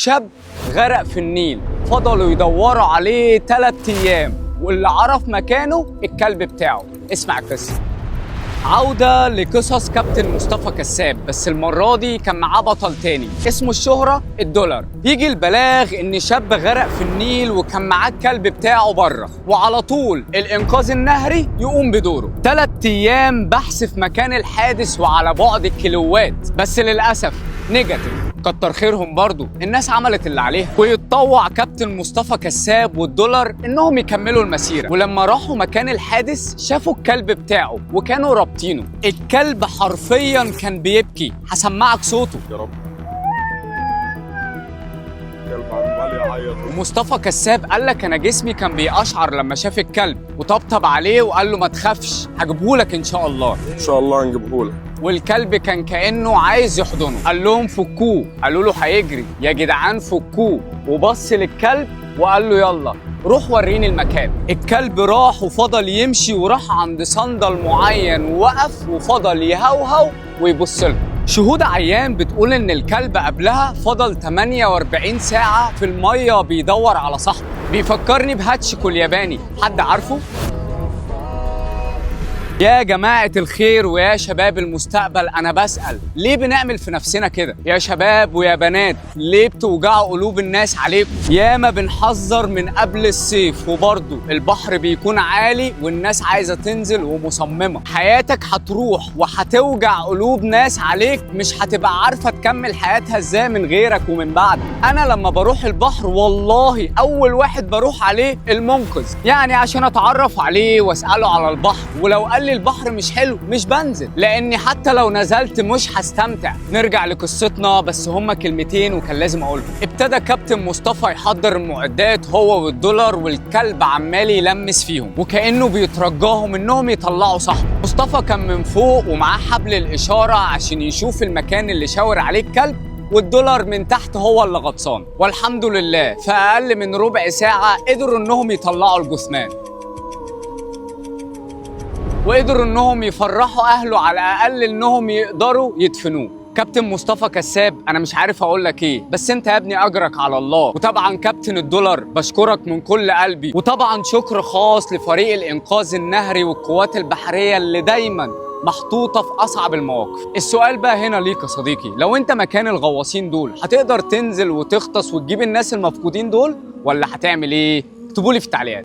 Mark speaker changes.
Speaker 1: شاب غرق في النيل، فضلوا يدوروا عليه 3 أيام، واللي عرف مكانه الكلب بتاعه. اسمع القصة. عودة لقصص كابتن مصطفى كساب، بس المرة دي كان معاه بطل تاني اسمه الشهرة الدولار. يجي البلاغ إن شاب غرق في النيل وكان معاه الكلب بتاعه بره، وعلى طول الإنقاذ النهري يقوم بدوره. 3 أيام بحث في مكان الحادث وعلى بعد الكيلوات، بس للأسف نيجاتيف. كتر خيرهم برضو، الناس عملت اللي عليها. ويتطوع كابتن مصطفى كساب والدولار انهم يكملوا المسيره. ولما راحوا مكان الحادث شافوا الكلب بتاعه وكانوا رابطينه. الكلب حرفيا كان بيبكي. هسمعك صوته.
Speaker 2: يا رب الكلب عمال يعيط.
Speaker 1: ومصطفى كساب قال لك انا جسمي كان بيقشعر لما شاف الكلب، وطبطب عليه وقال له ما تخافش هجيبهولك ان شاء الله.
Speaker 2: ان شاء الله هنجيبهولك.
Speaker 1: والكلب كان كأنه عايز يحضنه. قال لهم فكوه، قالوا له هيجري يا جدعان فكوه، وبص للكلب وقال له يلا روح وريني المكان. الكلب راح وفضل يمشي وراح عند صندل معين ووقف وفضل يهوهو ويبص له. شهود عيان بتقول ان الكلب قبلها فضل 48 ساعة في المية بيدور على صاحبه. بيفكرني بهاتشيكو الياباني، حد عارفه؟ يا جماعة الخير ويا شباب المستقبل، أنا بسأل ليه بنعمل في نفسنا كده؟ يا شباب ويا بنات ليه بتوجعوا قلوب الناس عليكم؟ ياما بنحذر من قبل الصيف وبرضه البحر بيكون عالي والناس عايزة تنزل ومصممة. حياتك هتروح وهتوجع قلوب ناس عليك، مش هتبقى عارفة تكمل حياتها ازاي من غيرك ومن بعدك. أنا لما بروح البحر والله أول واحد بروح عليه المنقذ، يعني عشان أتعرف عليه وأسأله على البحر، ولو قال لي البحر مش حلو مش بنزل، لاني حتى لو نزلت مش هستمتع. نرجع لقصتنا، بس هما كلمتين وكان لازم اقولهم. ابتدى كابتن مصطفى يحضر المعدات هو والدولار، والكلب عمال يلمس فيهم وكانه بيترجاهم انهم يطلعوا صاحبه. مصطفى كان من فوق ومعاه حبل الاشاره عشان يشوف المكان اللي شاور عليه الكلب، والدولار من تحت هو اللي غطسان. والحمد لله في اقل من ربع ساعه قدروا انهم يطلعوا الجثمان، وقدروا انهم يفرحوا اهله على الاقل انهم يقدروا يدفنوه. كابتن مصطفى كساب انا مش عارف اقول لك ايه، بس انت يا ابني اجرك على الله. وطبعا كابتن الدولار بشكرك من كل قلبي. وطبعا شكر خاص لفريق الانقاذ النهري والقوات البحريه اللي دايما محطوطه في اصعب المواقف. السؤال بقى هنا ليك يا صديقي، لو انت مكان الغواصين دول هتقدر تنزل وتغطس وتجيب الناس المفقودين دول، ولا هتعمل ايه؟ اكتبوا لي في التعليقات.